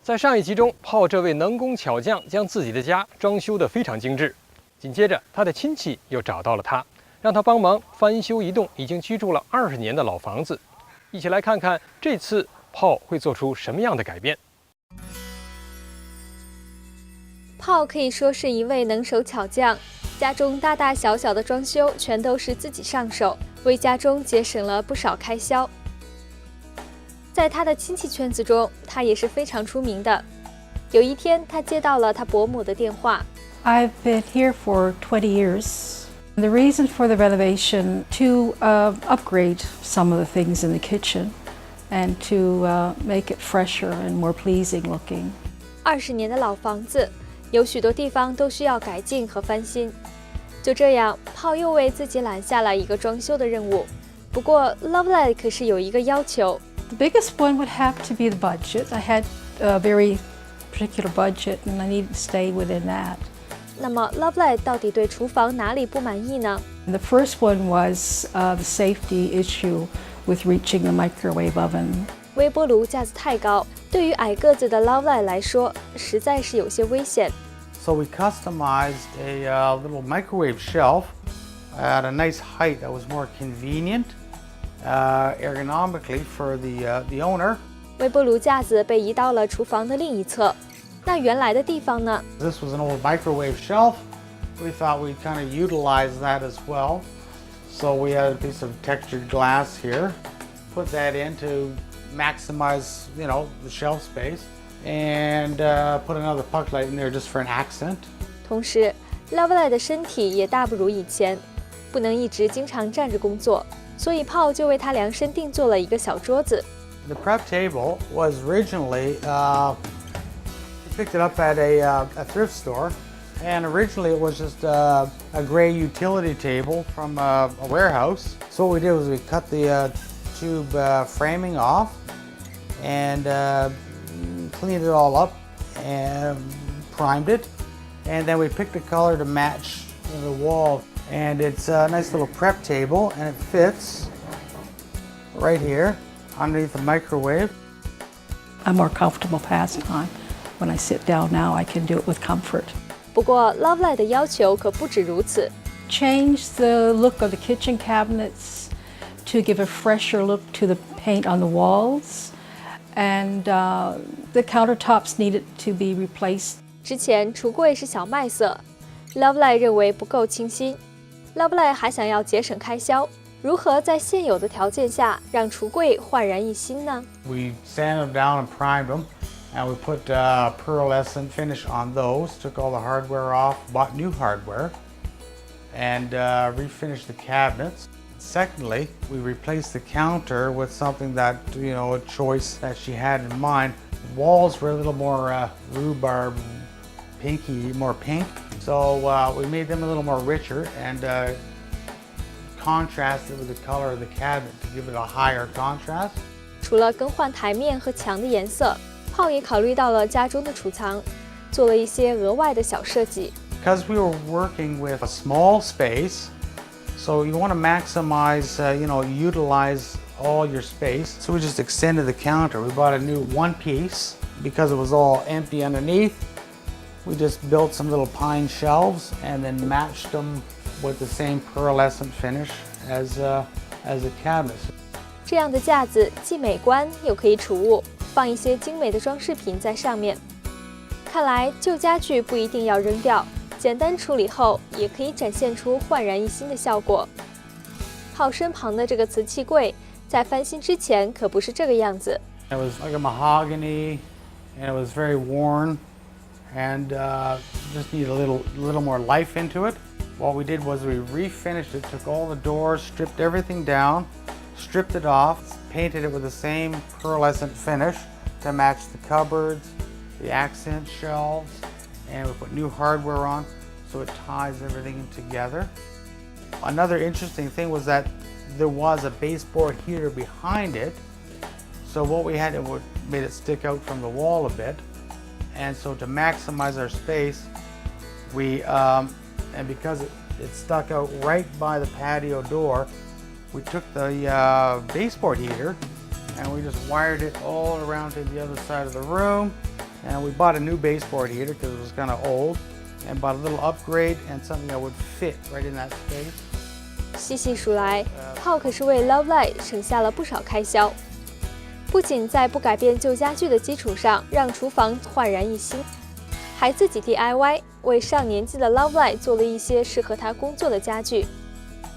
在上一集中，炮这位能工巧匠将自己的家装修得非常精致。紧接着，他的亲戚又找到了他，让他帮忙翻修一栋已经居住了20年的老房子。一起来看看这次炮会做出什么样的改变。炮可以说是一位能手巧匠，家中大大小小的装修全都是自己上手，为家中节省了不少开销。在他的亲戚圈子中，他也是非常出名的。有一天，他接到了他伯母的电话。I've been here for 20 years. The reason for the renovation to upgrade some of the things in the kitchen and to make it fresher and more pleasing looking. 20年的老房子，有许多地方都需要改进和翻新。就这样，炮又为自己揽下了一个装修的任务。不过 ，Lovelett 可是有一个要求。The biggest one would have to be the budget. I had a very particular budget and I needed to stay within that. 那么 Lovelett 到底对厨房哪里不满意呢？ The first one was the safety issue with reaching the microwave oven. 微波炉架子太高，对于矮个子的 Lovelett 来说，实在是有些危险。So we customized a little microwave shelf at a nice height that was more convenient. Ergonomically for the owner. 微波炉架子被移到了厨房的另一侧，那原来的地方呢？ This was an old microwave shelf. We thought we'd kind of utilize that as well. So we had a piece of textured glass here. Put that in to maximize, the shelf space, and put another puck light in there just for an accent. 同时 ，Lovelett 的身体也大不如以前，不能一直经常站着工作。所以炮就为他量身定做了一个小桌子。The prep table was originally we picked it up at a thrift store, and originally it was just a gray utility table from a warehouse. So what we did was we cut the tube framing off and cleaned it all up and primed it, and then we picked a color to match the wall. And it's a nice little prep table, and it fits right here underneath the microwave. A more comfortable pastime. When I sit down now, I can do it with comfort. 不过 Lovelett 的要求可不止如此。Change the look of the kitchen cabinets to give a fresher look to the paint on the walls, and the countertops needed to be replaced. 之前橱柜是小麦色 ，Lovelett 认为不够清新。Lovelett 还想要节省开销，如何在现有的条件下让橱柜焕然一新呢？ We sanded them down and primed them, and we put pearlescent finish on those. Took all the hardware off, bought new hardware, and refinished the cabinets. Secondly, we replaced the counter with something that a choice that she had in mind. Walls were a little more rhubarb, pinky, more pink. So we made them a little more richer and contrasted with the color of the cabinet to give it a higher contrast. 除了更换台面和墙的颜色，炮也考虑到了家中的储藏，做了一些额外的小设计。Because we were working with a small space, so you want to maximize, utilize all your space. So we just extended the counter. We bought a new one piece because it was all empty underneath. We just built some little pine shelves and then matched them with the same pearlescent finish as the cabinets. 这样的架子既美观又可以储物，放一些精美的装饰品在上面。看来旧家具不一定要扔掉，简单处理后也可以展现出焕然一新的效果。炮身旁的这个瓷器柜，在翻新之前可不是这个样子。It was like a mahogany, and it was very worn. And just need a little more life into it. What we did was we refinished it, took all the doors, stripped everything down, stripped it off, painted it with the same pearlescent finish to match the cupboards, the accent shelves, and we put new hardware on so it ties everything together. Another interesting thing was that there was a baseboard heater behind it, So what we had, made it stick out from the wall a bit. And so to maximize our space, and because it stuck out right by the patio door, we took the baseboard heater and we just wired it all around to the other side of the room. And we bought a new baseboard heater because it was kind of old, and bought a little upgrade and something that would fit right in that space. 细细数来，炮可是为 Lovelett 省下了不少开销。不仅在不改变旧家具的基础上让厨房焕然一新，还自己 DIY 为上年纪的 Lovelett 做了一些适合他工作的家具。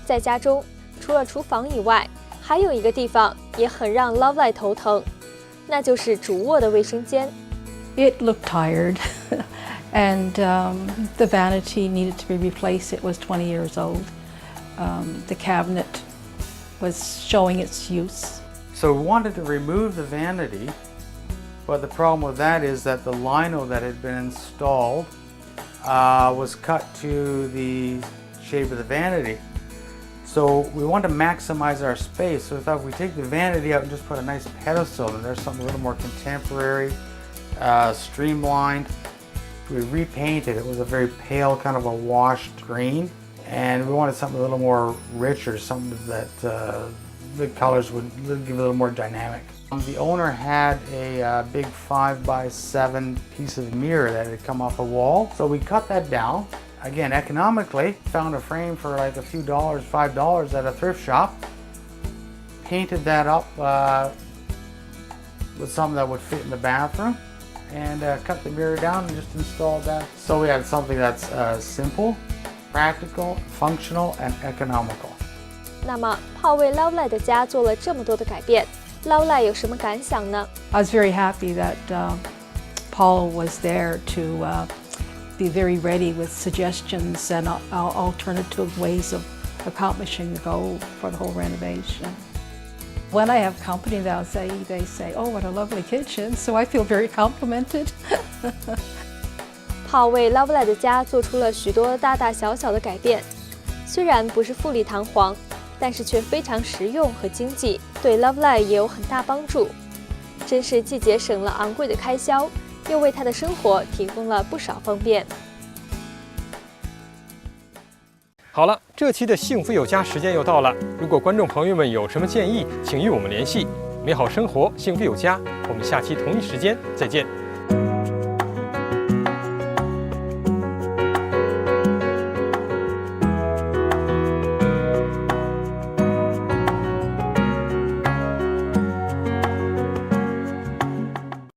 在家中，除了厨房以外，还有一个地方也很让 Lovelett 头疼，那就是主卧的卫生间。It looked tired, and the vanity needed to be replaced. It was 20 years old. The cabinet was showing its use. So we wanted to remove the vanity, but the problem with that is that the lino that had been installed was cut to the shape of the vanity. So we wanted to maximize our space. So we thought if we take the vanity out and just put a nice pedestal, and there's something a little more contemporary, streamlined. We repainted. It was a very pale, kind of a washed green, and we wanted something a little more richer, something that the colors would give a little more dynamic. The owner had a big 5x7 piece of mirror that had come off a wall, so we cut that down. Again, economically, found a frame for like a few dollars, $5 at a thrift shop. Painted that up with something that would fit in the bathroom, and cut the mirror down and just installed that. So we had something that's simple, practical, functional, and economical. 那么，炮为 Lovelett 的家做了这么多的改变 ，Lovelett 有什么感想呢？ I was very happy that Paul was there to be very ready with suggestions and alternative ways of accomplishing the goal for the whole renovation. When I have company, they say, "Oh, what a lovely kitchen!" So I feel very complimented. 炮为 Lovelett 的家做出了许多大大小小的改变，虽然不是富丽堂皇，但是却非常实用和经济，对 Lovelett 也有很大帮助。真是既节省了昂贵的开销，又为他的生活提供了不少方便。好了，这期的幸福有家时间又到了。如果观众朋友们有什么建议，请与我们联系。美好生活，幸福有家。我们下期同一时间再见。